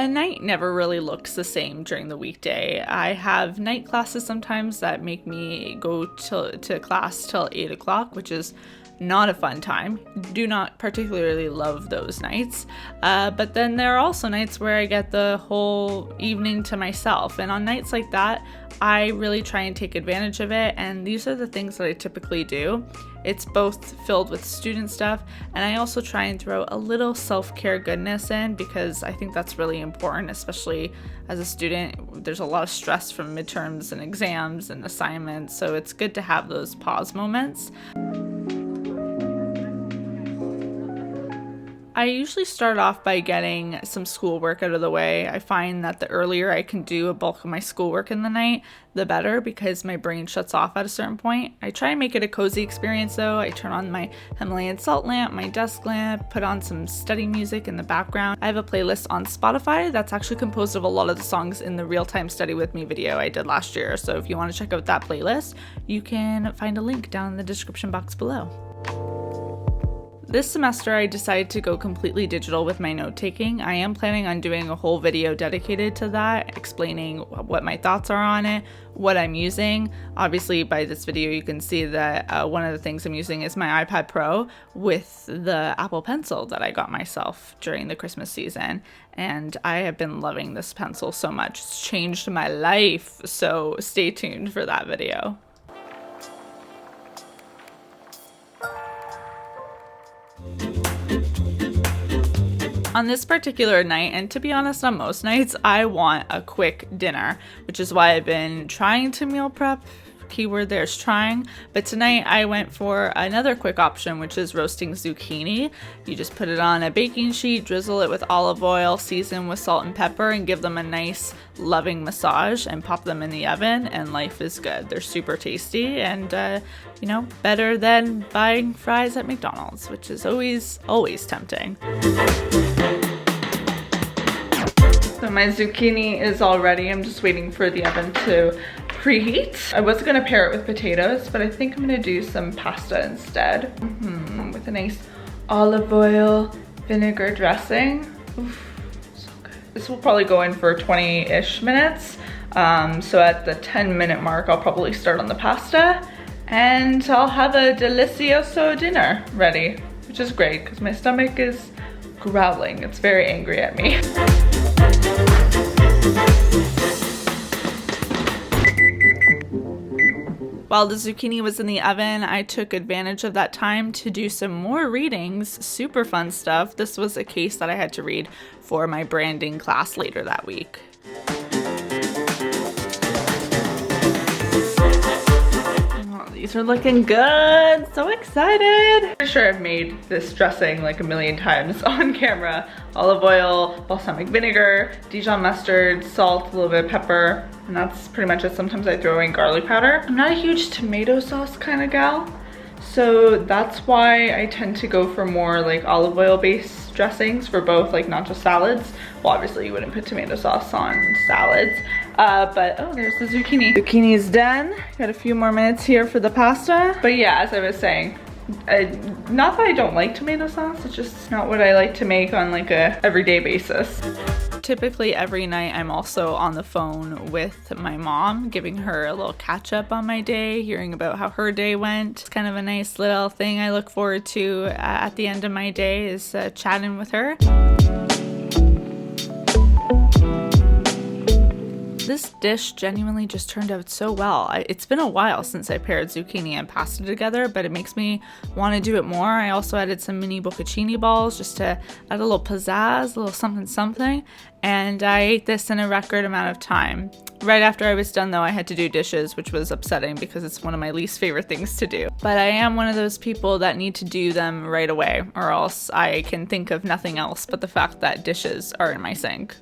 A night never really looks the same during the weekday. I have night classes sometimes that make me go to class till 8 o'clock, which is not a fun time. Do not particularly love those nights. But then there are also nights where I get the whole evening to myself. And on nights like that, I really try and take advantage of it. And these are the things that I typically do. It's both filled with student stuff, and I also try and throw a little self-care goodness in, because I think that's really important, especially as a student. There's a lot of stress from midterms and exams and assignments, so it's good to have those pause moments. I usually start off by getting some schoolwork out of the way. I find that the earlier I can do a bulk of my schoolwork in the night, the better, because my brain shuts off at a certain point. I try and make it a cozy experience though. I turn on my Himalayan salt lamp, my desk lamp, put on some study music in the background. I have a playlist on Spotify that's actually composed of a lot of the songs in the real-time study with me video I did last year. So if you want to check out that playlist, you can find a link down in the description box below. This semester, I decided to go completely digital with my note-taking. I am planning on doing a whole video dedicated to that, explaining what my thoughts are on it, what I'm using. Obviously, by this video, you can see that one of the things I'm using is my iPad Pro with the Apple Pencil that I got myself during the Christmas season. And I have been loving this pencil so much. It's changed my life, so stay tuned for that video. On this particular night, and to be honest, on most nights, I want a quick dinner, which is why I've been trying to meal prep. Keyword there's trying. But tonight I went for another quick option, which is roasting zucchini. You just put it on a baking sheet, drizzle it with olive oil, season with salt and pepper, and give them a nice loving massage, and pop them in the oven, and life is good. They're super tasty, and you know, better than buying fries at McDonald's, which is always tempting. So my zucchini is all ready. I'm just waiting for the oven to preheat. I was gonna pair it with potatoes, but I think I'm gonna do some pasta instead. With a nice olive oil vinegar dressing. Oof, so good. This will probably go in for 20-ish minutes. So at the 10-minute mark, I'll probably start on the pasta, and I'll have a delicioso dinner ready, which is great because my stomach is growling. It's very angry at me. While the zucchini was in the oven, I took advantage of that time to do some more readings, super fun stuff. This was a case that I had to read for my branding class later that week. These are looking good, so excited. I'm sure I've made this dressing like a million times on camera. Olive oil, balsamic vinegar, Dijon mustard, salt, a little bit of pepper, and that's pretty much it. Sometimes I throw in garlic powder. I'm not a huge tomato sauce kind of gal, so that's why I tend to go for more like olive oil based dressings for both, like not just salads. Well, obviously you wouldn't put tomato sauce on salads. But oh, there's the zucchini. Zucchini's done. Got a few more minutes here for the pasta. But yeah, as I was saying, not that I don't like tomato sauce, it's just not what I like to make on like a everyday basis. Typically every night I'm also on the phone with my mom, giving her a little catch up on my day, hearing about how her day went. It's kind of a nice little thing I look forward to at the end of my day, is chatting with her. This dish genuinely just turned out so well. It's been a while since I paired zucchini and pasta together, but it makes me want to do it more. I also added some mini bocconcini balls just to add a little pizzazz, a little something, and I ate this in a record amount of time. Right after I was done though, I had to do dishes, which was upsetting because it's one of my least favorite things to do. But I am one of those people that need to do them right away, or else I can think of nothing else but the fact that dishes are in my sink.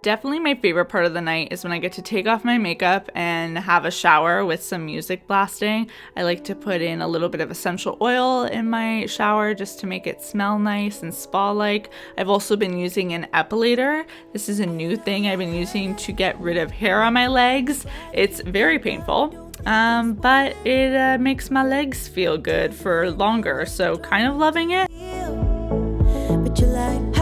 Definitely my favorite part of the night is when I get to take off my makeup and have a shower with some music blasting. I like to put in a little bit of essential oil in my shower just to make it smell nice and spa-like. I've also been using an epilator. This is a new thing I've been using to get rid of hair on my legs. It's very painful, but it makes my legs feel good for longer, so kind of loving it. But you like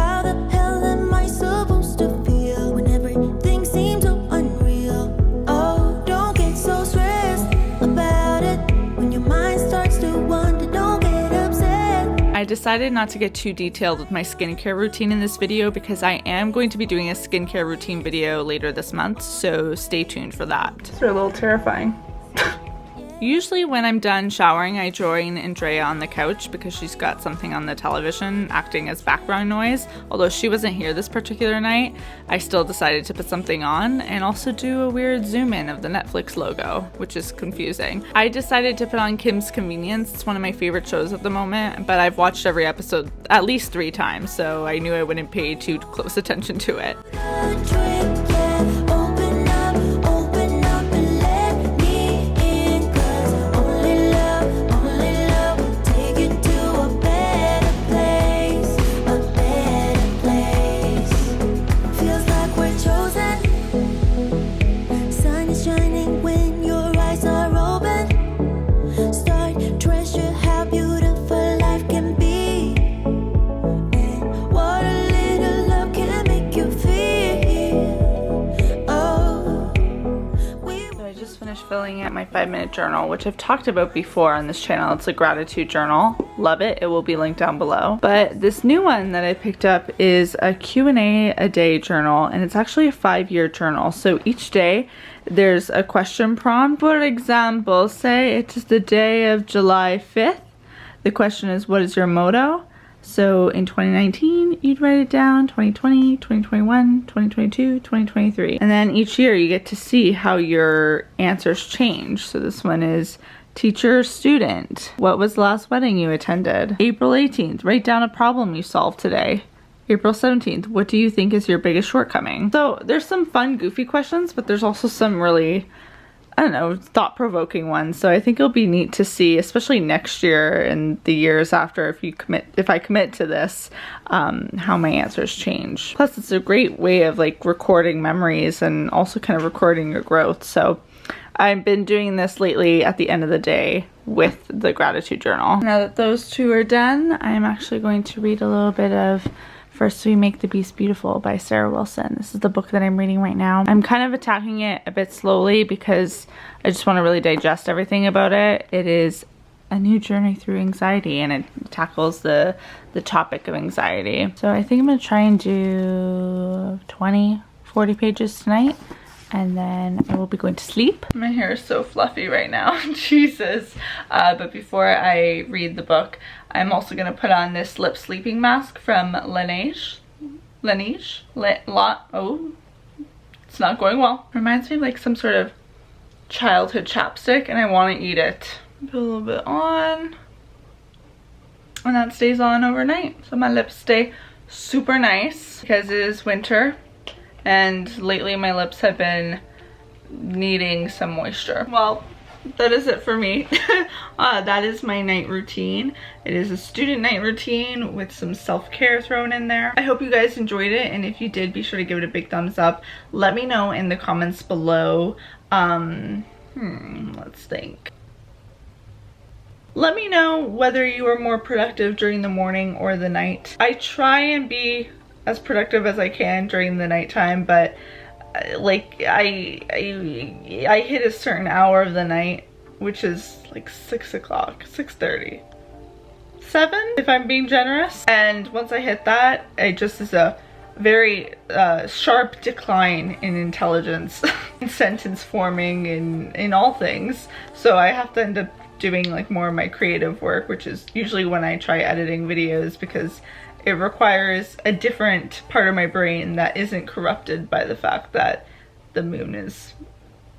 decided not to get too detailed with my skincare routine in this video because I am going to be doing a skincare routine video later this month, so stay tuned for that. It's a little terrifying. Usually when I'm done showering, I join Andrea on the couch because she's got something on the television acting as background noise. Although she wasn't here this particular night, I still decided to put something on and also do a weird zoom in of the Netflix logo, which is confusing. I decided to put on Kim's Convenience. It's one of my favorite shows at the moment, but I've watched every episode at least 3 times, so I knew I wouldn't pay too close attention to it. Filling out my 5-minute journal, which I've talked about before on this channel. It's a gratitude journal. Love it. It will be linked down below. But this new one that I picked up is a Q&A a day journal, and it's actually a 5-year journal. So each day there's a question prompt. For example, say it is the day of July 5th. The question is, what is your motto? So in 2019, you'd write it down, 2020, 2021, 2022, 2023. And then each year you get to see how your answers change. So this one is teacher, student. What was the last wedding you attended? April 18th, write down a problem you solved today. April 17th, what do you think is your biggest shortcoming? So there's some fun, goofy questions, but there's also some really, I don't know, thought-provoking ones. So I think it'll be neat to see, especially next year and the years after, if I commit to this, how my answers change. Plus, it's a great way of like recording memories and also kind of recording your growth. So I've been doing this lately at the end of the day with the gratitude journal. Now that those 2 are done, I'm actually going to read a little bit of First We Make the Beast Beautiful by Sarah Wilson. This is the book that I'm reading right now. I'm kind of attacking it a bit slowly because I just want to really digest everything about it. It is a new journey through anxiety, and it tackles the topic of anxiety. So I think I'm going to try and do 40 pages tonight, and then I will be going to sleep. My hair is so fluffy right now. Jesus. But before I read the book, I'm also going to put on this lip sleeping mask from Laneige. Oh, it's not going well. Reminds me of like some sort of childhood chapstick, and I want to eat it. Put a little bit on, and that stays on overnight. So my lips stay super nice because it is winter. And lately my lips have been needing some moisture. Well, that is it for me. That is my night routine. It is a student night routine with some self-care thrown in there. I hope you guys enjoyed it, and if you did, be sure to give it a big thumbs up. Let me know in the comments below. Let's think. Let me know whether you are more productive during the morning or the night. I try and be as productive as I can during the nighttime, but like I hit a certain hour of the night, which is like 6 o'clock, 6:30, 7 if I'm being generous. And once I hit that, it just is a very sharp decline in intelligence, in sentence forming, in all things. So I have to end up doing like more of my creative work, which is usually when I try editing videos, because it requires a different part of my brain that isn't corrupted by the fact that the moon is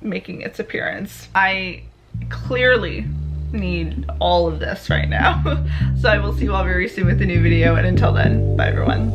making its appearance. I clearly need all of this right now. So I will see you all very soon with a new video, and until then, bye everyone.